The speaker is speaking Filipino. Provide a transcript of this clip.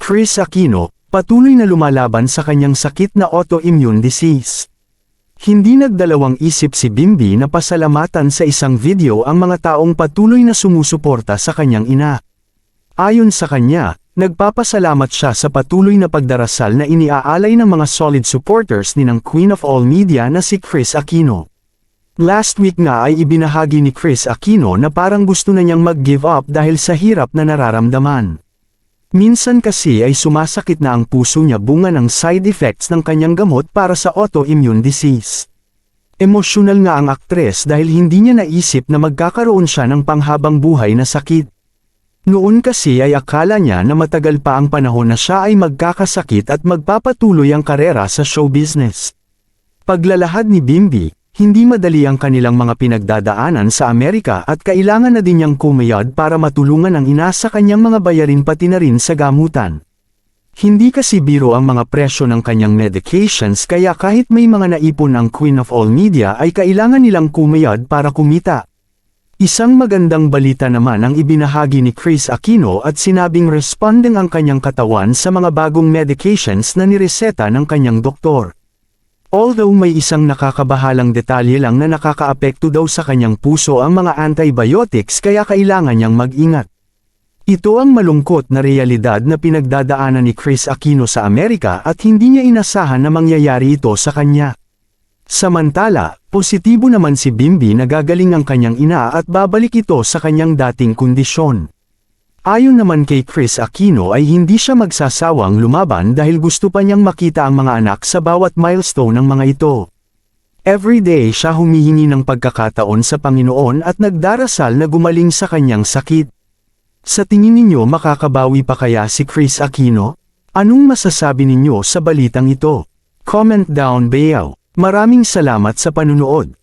Kris Aquino, patuloy na lumalaban sa kanyang sakit na autoimmune disease. Hindi nagdalawang isip si Bimby na pasalamatan sa isang video ang mga taong patuloy na sumusuporta sa kanyang ina. Ayon sa kanya, nagpapasalamat siya sa patuloy na pagdarasal na iniaalay ng mga solid supporters ni ng Queen of All Media na si Kris Aquino. Last week nga ay ibinahagi ni Kris Aquino na parang gusto na niyang mag-give up dahil sa hirap na nararamdaman. Minsan kasi ay sumasakit na ang puso niya bunga ng side effects ng kanyang gamot para sa autoimmune disease. Emosyonal nga ang aktres dahil hindi niya naisip na magkakaroon siya ng panghabang buhay na sakit. Noon kasi ay akala niya na matagal pa ang panahon na siya ay magkakasakit at magpapatuloy ang karera sa show business. Paglalahad ni Bimby, hindi madali ang kanilang mga pinagdadaanan sa Amerika at kailangan na din niyang kumayad para matulungan ang ina sa kanyang mga bayarin pati na rin sa gamutan. Hindi kasi biro ang mga presyo ng kanyang medications kaya kahit may mga naipon ang Queen of All Media ay kailangan nilang kumayad para kumita. Isang magandang balita naman ang ibinahagi ni Kris Aquino at sinabing responding ang kanyang katawan sa mga bagong medications na nireseta ng kanyang doktor. Although may isang nakakabahalang detalye lang na nakakaapekto daw sa kanyang puso ang mga antibiotics kaya kailangan niyang mag-ingat. Ito ang malungkot na realidad na pinagdadaanan ni Kris Aquino sa Amerika at hindi niya inasahan na mangyayari ito sa kanya. Samantala, positibo naman si Bimby na gagaling ang kanyang ina at babalik ito sa kanyang dating kondisyon. Ayon naman kay Kris Aquino ay hindi siya magsasawang lumaban dahil gusto pa niyang makita ang mga anak sa bawat milestone ng mga ito. Everyday siya humihingi ng pagkakataon sa Panginoon at nagdarasal na gumaling sa kanyang sakit. Sa tingin ninyo makakabawi pa kaya si Kris Aquino? Anong masasabi ninyo sa balitang ito? Comment down below. Maraming salamat sa panunood.